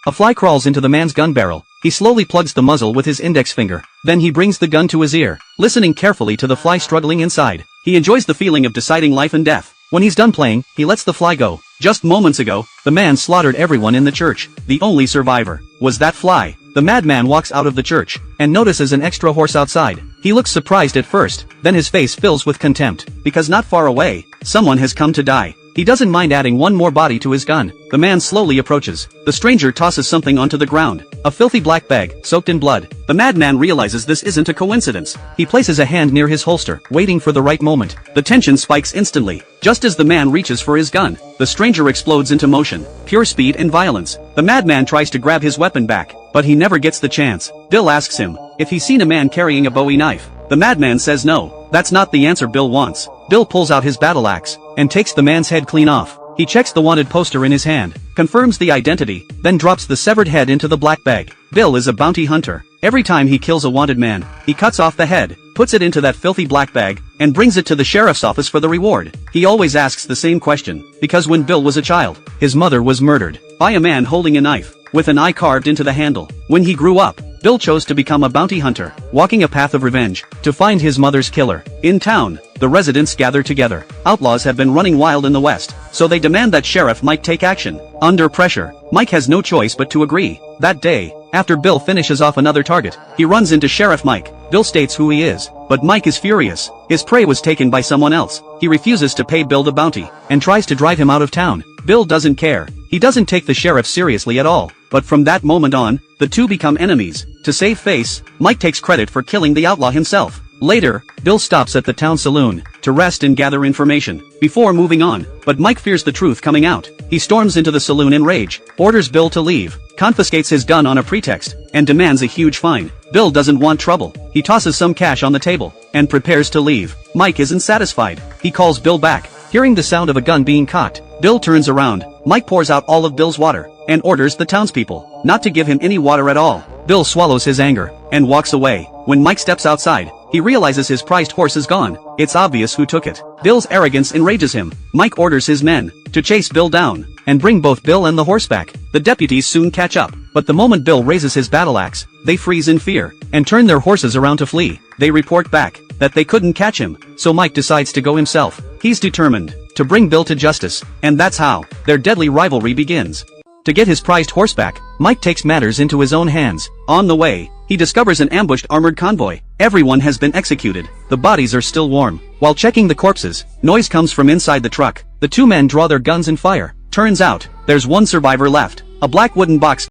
A fly crawls into the man's gun barrel. He slowly plugs the muzzle with his index finger. Then he brings the gun to his ear, listening carefully to the fly struggling inside. He enjoys the feeling of deciding life and death. When he's done playing, he lets the fly go. Just moments ago, the man slaughtered everyone in the church. The only survivor was that fly. The madman walks out of the church and notices an extra horse outside. He looks surprised at first, then his face fills with contempt, because not far away, someone has come to die. He doesn't mind adding one more body to his gun. The man slowly approaches. The stranger tosses something onto the ground. A filthy black bag, soaked in blood. The madman realizes this isn't a coincidence. He places a hand near his holster, waiting for the right moment. The tension spikes instantly. Just as the man reaches for his gun, the stranger explodes into motion. Pure speed and violence. The madman tries to grab his weapon back, but he never gets the chance. Bill asks him if he's seen a man carrying a Bowie knife. The madman says no. That's not the answer Bill wants. Bill pulls out his battle axe and takes the man's head clean off. He checks the wanted poster in his hand, confirms the identity, then drops the severed head into the black bag. Bill is a bounty hunter. Every time he kills a wanted man, he cuts off the head, puts it into that filthy black bag, and brings it to the sheriff's office for the reward. He always asks the same question, because when Bill was a child, his mother was murdered by a man holding a knife, with an eye carved into the handle. When he grew up, Bill chose to become a bounty hunter, walking a path of revenge, to find his mother's killer. In town, the residents gather together. Outlaws have been running wild in the West, so they demand that Sheriff Mike take action. Under pressure, Mike has no choice but to agree. That day, after Bill finishes off another target, he runs into Sheriff Mike. Bill states who he is, but Mike is furious. His prey was taken by someone else. He refuses to pay Bill the bounty, and tries to drive him out of town. Bill doesn't care. He doesn't take the sheriff seriously at all. But from that moment on, the two become enemies. To save face, Mike takes credit for killing the outlaw himself. Later, Bill stops at the town saloon to rest and gather information before moving on, but Mike fears the truth coming out. He storms into the saloon in rage, orders Bill to leave, confiscates his gun on a pretext, and demands a huge fine. Bill doesn't want trouble. He tosses some cash on the table and prepares to leave. Mike isn't satisfied. He calls Bill back. Hearing the sound of a gun being cocked, Bill turns around. Mike pours out all of Bill's water and orders the townspeople not to give him any water at all. Bill swallows his anger and walks away. When Mike steps outside, he realizes his prized horse is gone. It's obvious who took it. Bill's arrogance enrages him. Mike orders his men to chase Bill down and bring both Bill and the horse back. The deputies soon catch up, but the moment Bill raises his battle axe, they freeze in fear and turn their horses around to flee. They report back that they couldn't catch him, so Mike decides to go himself. He's determined to bring Bill to justice, and that's how their deadly rivalry begins. To get his prized horse back, Mike takes matters into his own hands. On the way, he discovers an ambushed armored convoy. Everyone has been executed. The bodies are still warm. While checking the corpses, noise comes from inside the truck. The two men draw their guns and fire. Turns out, there's one survivor left. A black wooden box